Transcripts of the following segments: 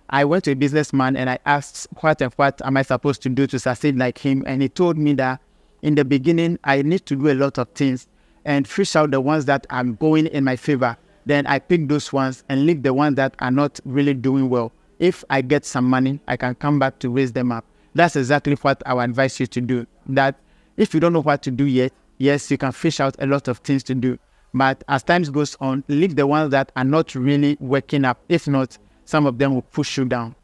I went to a businessman and I asked what am I supposed to do to succeed like him, and he told me that in the beginning I need to do a lot of things and fish out the ones that are going in my favor. Then I pick those ones and leave the ones that are not really doing well. If I get some money, I can come back to raise them up. That's exactly what I would advise you to do. That if you don't know what to do yet, yes, you can fish out a lot of things to do. But as time goes on, leave the ones that are not really working up. If not, some of them will push you down.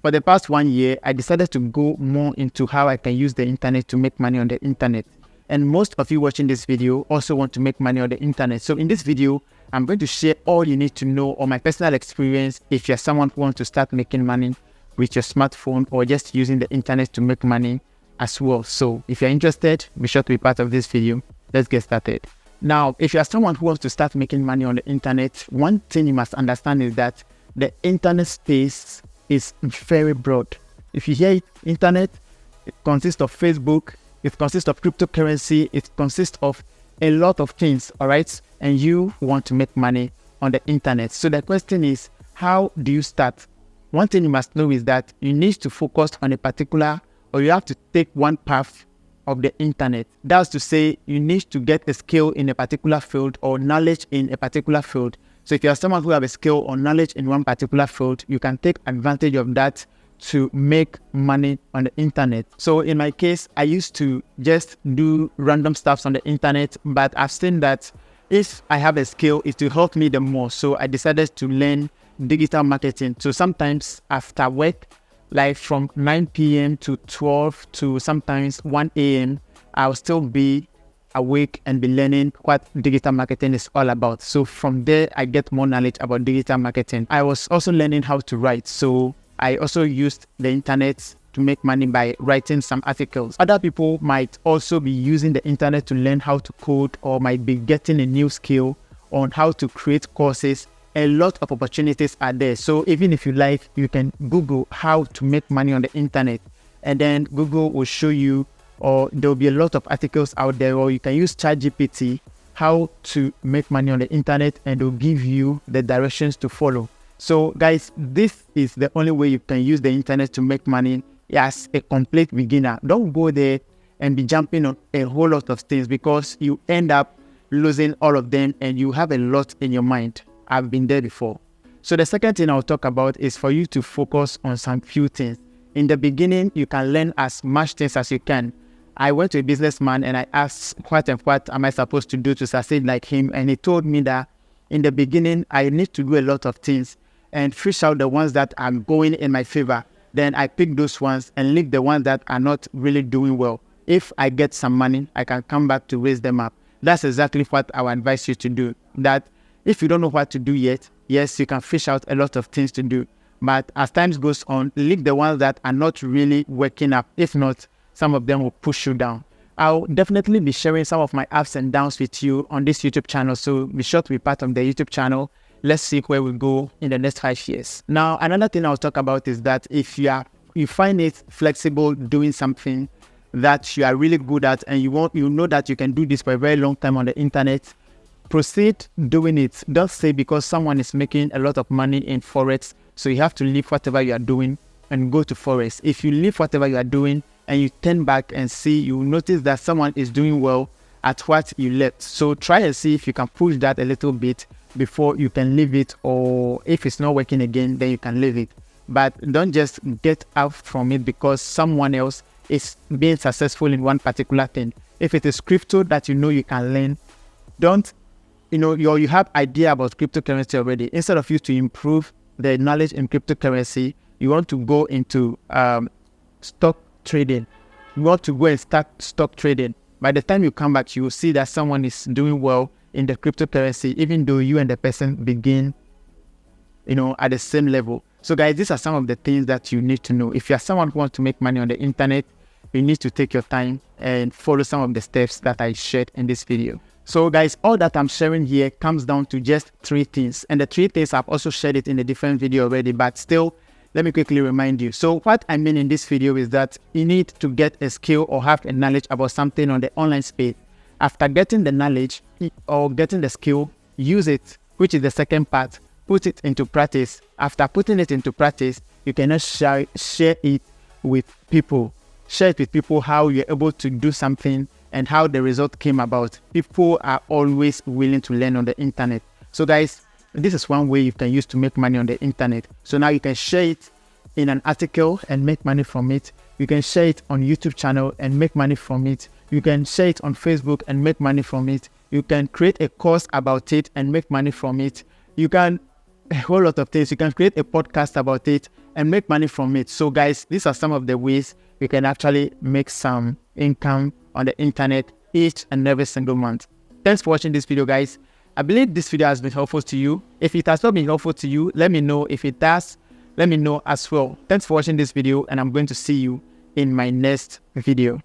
For the past 1 year, I decided to go more into how I can use the internet to make money on the internet. And most of you watching this video also want to make money on the internet. So in this video, I'm going to share all you need to know on my personal experience if you're someone who wants to start making money with your smartphone or just using the internet to make money as well. So if you're interested, be sure to be part of this video. Let's get started. Now, if you're someone who wants to start making money on the internet, one thing you must understand is that the internet space is very broad. If you hear internet, it consists of Facebook, it consists of cryptocurrency, it consists of a lot of things, all right? And you want to make money on the internet. So the question is, how do you start? One thing you must know is that you need to focus on a particular, or you have to take one path of the internet. That's to say, you need to get a skill in a particular field or knowledge in a particular field. So if you're someone who have a skill or knowledge in one particular field, you can take advantage of that to make money on the internet. So in my case, I used to just do random stuff on the internet, but I've seen that if I have a skill, it will help me the more. So I decided to learn digital marketing. So sometimes after work, like from 9 p.m. to 12 to sometimes 1 a.m., I'll still be awake and be learning what digital marketing is all about. So from there, I get more knowledge about digital marketing. I was also learning how to write. So I also used the internet to make money by writing some articles. Other people might also be using the internet to learn how to code or might be getting a new skill on how to create courses. A lot of opportunities are there. So even if you like, you can Google how to make money on the internet, and then Google will show you, or there will be a lot of articles out there, or you can use ChatGPT how to make money on the internet, and it will give you the directions to follow. So guys, this is the only way you can use the internet to make money as a complete beginner. Don't go there and be jumping on a whole lot of things, because you end up losing all of them and you have a lot in your mind. I've been there before. So the second thing I'll talk about is for you to focus on some few things. In the beginning, you can learn as much things as you can. I went to a businessman and I asked what am I supposed to do to succeed like him, and he told me that in the beginning, I need to do a lot of things and fish out the ones that are going in my favor. Then I pick those ones and leave the ones that are not really doing well. If I get some money, I can come back to raise them up. That's exactly what I would advise you to do. That if you don't know what to do yet, yes, you can fish out a lot of things to do. But as time goes on, leave the ones that are not really working up. If not, some of them will push you down. I'll definitely be sharing some of my ups and downs with you on this YouTube channel. So be sure to be part of the YouTube channel. Let's see where we go in the next 5 years. Now, another thing I'll talk about is that if you find it flexible doing something that you are really good at, and you know that you can do this for a very long time on the internet, proceed doing it. Don't say because someone is making a lot of money in Forex, so you have to leave whatever you are doing and go to Forex. If you leave whatever you are doing and you turn back and see, you will notice that someone is doing well at what you left. So try and see if you can push that a little bit before you can leave it, or if it's not working again, then you can leave it. But don't just get out from it because someone else is being successful in one particular thing. If it is crypto that you know you can learn, don't you have idea about cryptocurrency already. Instead of you to improve the knowledge in cryptocurrency, you want to go into stock trading. You want to go and start stock trading. By the time you come back, you will see that someone is doing well in the cryptocurrency, even though you and the person begin, at the same level. So guys, these are some of the things that you need to know. If you're someone who wants to make money on the internet, you need to take your time and follow some of the steps that I shared in this video. So guys, all that I'm sharing here comes down to just 3 things. And the 3 things, I've also shared it in a different video already, but still, let me quickly remind you. So what I mean in this video is that you need to get a skill or have a knowledge about something on the online space. After getting the knowledge or getting the skill, use it, which is the second part. Put it into practice. After putting it into practice, you cannot share it with people. Share it with people how you're able to do something and how the result came about. People are always willing to learn on the internet. So guys, this is one way you can use to make money on the internet. So now you can share it in an article and make money from it. You can share it on YouTube channel and make money from it. You can share it on Facebook and make money from it. You can create a course about it and make money from it. You can a whole lot of things. You can create a podcast about it and make money from it. So guys, these are some of the ways you can actually make some income on the internet each and every single month. Thanks for watching this video, guys. I believe this video has been helpful to you. If it has not been helpful to you, let me know. If it does, let me know as well. Thanks for watching this video, and I'm going to see you in my next video.